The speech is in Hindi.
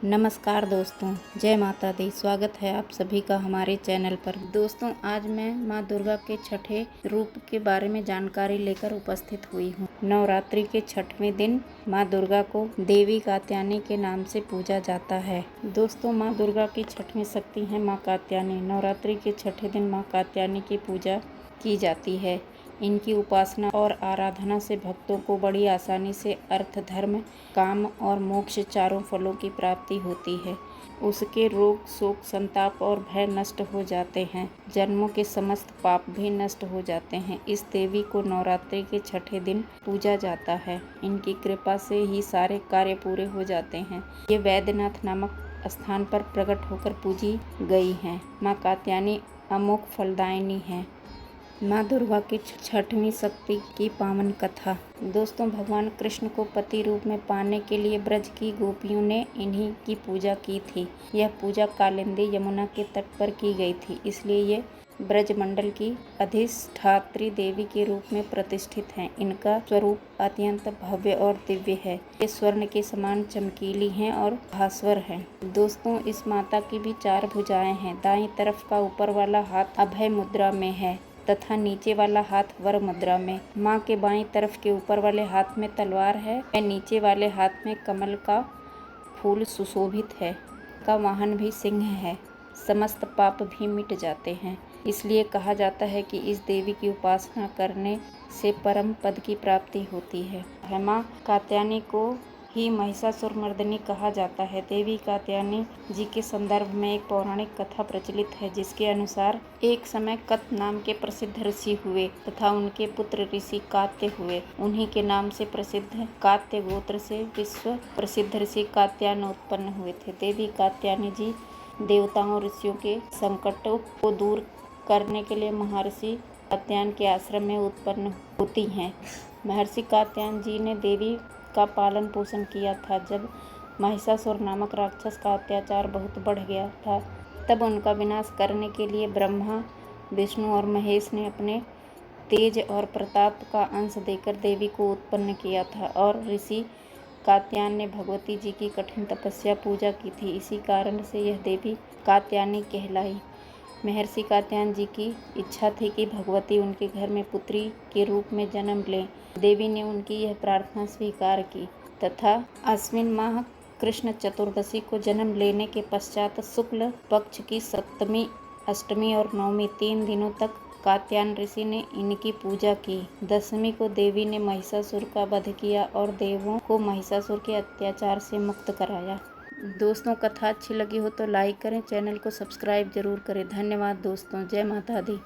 नमस्कार दोस्तों, जय माता दी। स्वागत है आप सभी का हमारे चैनल पर। दोस्तों, आज मैं माँ दुर्गा के छठे रूप के बारे में जानकारी लेकर उपस्थित हुई हूँ। नवरात्रि के छठवें दिन माँ दुर्गा को देवी कात्यायनी के नाम से पूजा जाता है। दोस्तों, माँ दुर्गा की छठवीं शक्ति है माँ कात्यायनी। नवरात्रि के छठे दिन माँ कात्यायनी की पूजा की जाती है। इनकी उपासना और आराधना से भक्तों को बड़ी आसानी से अर्थ, धर्म, काम और मोक्ष चारों फलों की प्राप्ति होती है। उसके रोग, शोक, संताप और भय नष्ट हो जाते हैं। जन्मों के समस्त पाप भी नष्ट हो जाते हैं। इस देवी को नवरात्रि के छठे दिन पूजा जाता है। इनकी कृपा से ही सारे कार्य पूरे हो जाते हैं। ये वैद्यनाथ नामक स्थान पर प्रकट होकर पूजी गई हैं। माँ कात्यायनी अमोघ फलदायिनी है। माँ दुर्गा की छठवीं शक्ति की पावन कथा। दोस्तों, भगवान कृष्ण को पति रूप में पाने के लिए ब्रज की गोपियों ने इन्हीं की पूजा की थी। यह पूजा कालिंदी यमुना के तट पर की गई थी, इसलिए ये ब्रज मंडल की अधिष्ठात्री देवी के रूप में प्रतिष्ठित हैं। इनका स्वरूप अत्यंत भव्य और दिव्य है। ये स्वर्ण के समान चमकीली हैं और भास्वर हैं। दोस्तों, इस माता की भी 4 भुजाएं हैं। दाईं तरफ का ऊपर वाला हाथ अभय मुद्रा में है तथा नीचे वाला हाथ वर मुद्रा में। माँ के बाईं तरफ के ऊपर वाले हाथ में तलवार है और नीचे वाले हाथ में कमल का फूल सुशोभित है। का वाहन भी सिंह है। समस्त पाप भी मिट जाते हैं। इसलिए कहा जाता है कि इस देवी की उपासना करने से परम पद की प्राप्ति होती है। माँ कात्यायनी को ही महिषासुरमर्दिनी कहा जाता है। देवी कात्यायनी जी के संदर्भ में एक पौराणिक कथा प्रचलित है, जिसके अनुसार एक समय कत नाम के प्रसिद्ध ऋषि हुए तथा उनके पुत्र ऋषि कात्य हुए। उन्हीं के नाम से प्रसिद्ध कात्य गोत्र से विश्व प्रसिद्ध ऋषि कात्यायन उत्पन्न हुए थे। देवी कात्यायनी जी देवताओं ऋषियों के संकटों को दूर करने के लिए महर्षि कात्यायन के आश्रम में उत्पन्न होती हैं। महर्षि कात्यायन जी ने देवी का पालन पोषण किया था। जब महिषासुर नामक राक्षस का अत्याचार बहुत बढ़ गया था, तब उनका विनाश करने के लिए ब्रह्मा, विष्णु और महेश ने अपने तेज और प्रताप का अंश देकर देवी को उत्पन्न किया था और ऋषि कात्यायन ने भगवती जी की कठिन तपस्या पूजा की थी। इसी कारण से यह देवी कात्यायनी कहलाई। महर्षि कात्यायन जी की इच्छा थी कि भगवती उनके घर में पुत्री के रूप में जन्म लें। देवी ने उनकी यह प्रार्थना स्वीकार की तथा अश्विन माह कृष्ण चतुर्दशी को जन्म लेने के पश्चात शुक्ल पक्ष की सप्तमी, अष्टमी और नवमी 3 दिनों तक कात्यायन ऋषि ने इनकी पूजा की। दशमी को देवी ने महिषासुर का वध किया और देवों को महिषासुर के अत्याचार से मुक्त कराया। दोस्तों, कथा अच्छी लगी हो तो लाइक करें, चैनल को सब्सक्राइब जरूर करें। धन्यवाद दोस्तों, जय माता दी।